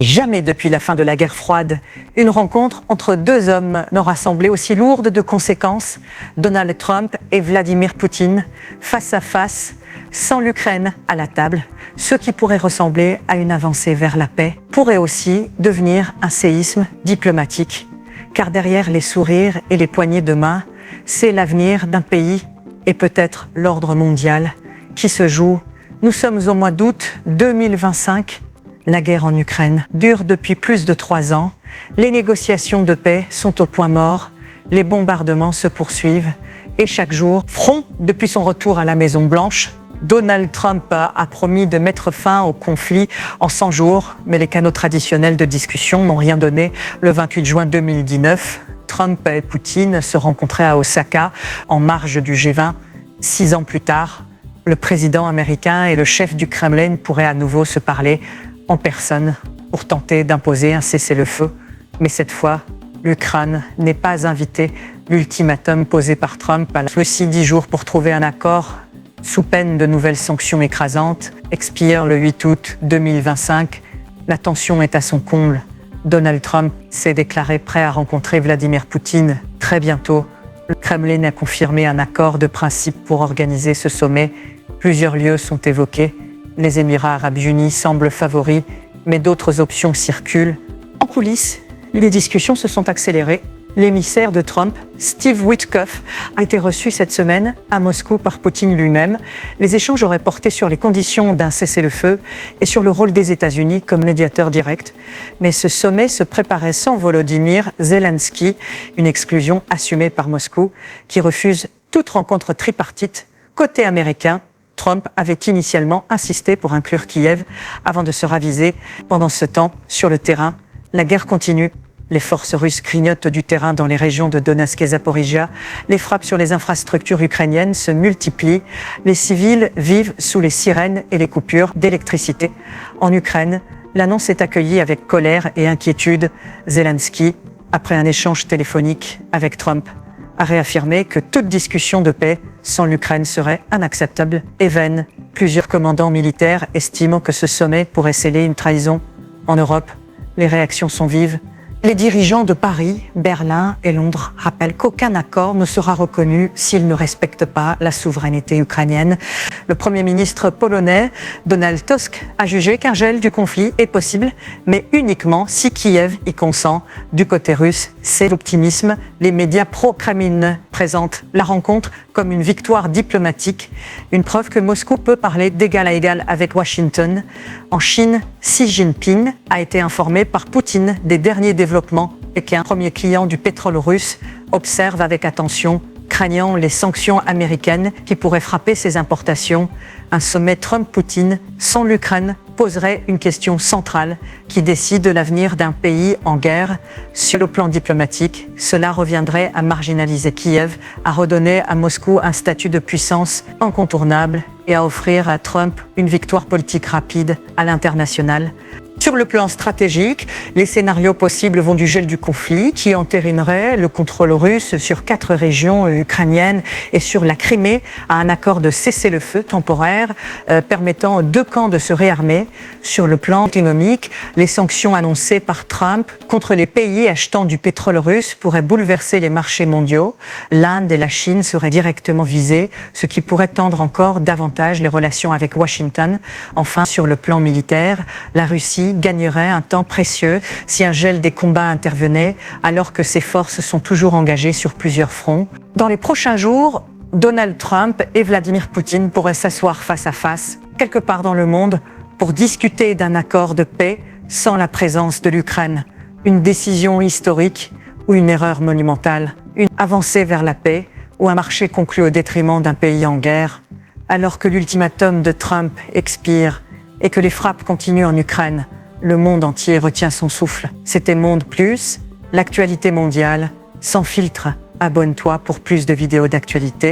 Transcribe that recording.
Jamais depuis la fin de la guerre froide, une rencontre entre deux hommes n'aura semblé aussi lourde de conséquences. Donald Trump et Vladimir Poutine, face à face, sans l'Ukraine à la table. Ce qui pourrait ressembler à une avancée vers la paix pourrait aussi devenir un séisme diplomatique. Car derrière les sourires et les poignées de main, c'est l'avenir d'un pays et peut-être l'ordre mondial qui se joue. Nous sommes au mois d'août 2025. La guerre en Ukraine dure depuis plus de 3 ans. Les négociations de paix sont au point mort. Les bombardements se poursuivent. Et chaque jour, front depuis son retour à la Maison-Blanche, Donald Trump a promis de mettre fin au conflit en 100 jours. Mais les canaux traditionnels de discussion n'ont rien donné. Le 28 juin 2019, Trump et Poutine se rencontraient à Osaka en marge du G20. 6 ans plus tard, le président américain et le chef du Kremlin pourraient à nouveau se parler en personne pour tenter d'imposer un cessez-le-feu. Mais cette fois, l'Ukraine n'est pas invitée. L'ultimatum posé par Trump a aussi 10 jours pour trouver un accord sous peine de nouvelles sanctions écrasantes expire le 8 août 2025. La tension est à son comble. Donald Trump s'est déclaré prêt à rencontrer Vladimir Poutine très bientôt. Le Kremlin a confirmé un accord de principe pour organiser ce sommet. Plusieurs lieux sont évoqués. Les Émirats arabes unis semblent favoris, mais d'autres options circulent. En coulisses, les discussions se sont accélérées. L'émissaire de Trump, Steve Witkoff, a été reçu cette semaine à Moscou par Poutine lui-même. Les échanges auraient porté sur les conditions d'un cessez-le-feu et sur le rôle des États-Unis comme médiateur direct. Mais ce sommet se préparait sans Volodymyr Zelensky, une exclusion assumée par Moscou, qui refuse toute rencontre tripartite. Côté américain, Trump avait initialement insisté pour inclure Kiev avant de se raviser. Pendant ce temps, sur le terrain, la guerre continue. Les forces russes grignotent du terrain dans les régions de Donetsk et Zaporizhia. Les frappes sur les infrastructures ukrainiennes se multiplient. Les civils vivent sous les sirènes et les coupures d'électricité. En Ukraine, l'annonce est accueillie avec colère et inquiétude. Zelensky, après un échange téléphonique avec Trump, a réaffirmé que toute discussion de paix sans l'Ukraine serait inacceptable et vaine. Plusieurs commandants militaires estiment que ce sommet pourrait sceller une trahison. En Europe, les réactions sont vives. Les dirigeants de Paris, Berlin et Londres rappellent qu'aucun accord ne sera reconnu s'il ne respecte pas la souveraineté ukrainienne. Le Premier ministre polonais, Donald Tusk, a jugé qu'un gel du conflit est possible, mais uniquement si Kiev y consent. Du côté russe, c'est l'optimisme. Les médias pro-Kremlin présentent la rencontre comme une victoire diplomatique, une preuve que Moscou peut parler d'égal à égal avec Washington. En Chine, Xi Jinping a été informé par Poutine des derniers développements et qu'un premier client du pétrole russe observe avec attention, craignant les sanctions américaines qui pourraient frapper ses importations. Un sommet Trump-Poutine sans l'Ukraine poserait une question centrale qui décide de l'avenir d'un pays en guerre. Sur le plan diplomatique, cela reviendrait à marginaliser Kiev, à redonner à Moscou un statut de puissance incontournable et à offrir à Trump une victoire politique rapide à l'international. Sur le plan stratégique, les scénarios possibles vont du gel du conflit qui entérinerait le contrôle russe sur 4 régions ukrainiennes et sur la Crimée à un accord de cessez-le-feu temporaire permettant aux 2 camps de se réarmer. Sur le plan économique, les sanctions annoncées par Trump contre les pays achetant du pétrole russe pourraient bouleverser les marchés mondiaux. L'Inde et la Chine seraient directement visées, ce qui pourrait tendre encore davantage les relations avec Washington. Enfin, sur le plan militaire, la Russie gagnerait un temps précieux si un gel des combats intervenait, alors que ses forces sont toujours engagées sur plusieurs fronts. Dans les prochains jours, Donald Trump et Vladimir Poutine pourraient s'asseoir face à face, quelque part dans le monde, pour discuter d'un accord de paix sans la présence de l'Ukraine. Une décision historique ou une erreur monumentale, une avancée vers la paix ou un marché conclu au détriment d'un pays en guerre. Alors que l'ultimatum de Trump expire et que les frappes continuent en Ukraine, le monde entier retient son souffle. C'était Monde Plus, l'actualité mondiale, sans filtre. Abonne-toi pour plus de vidéos d'actualité.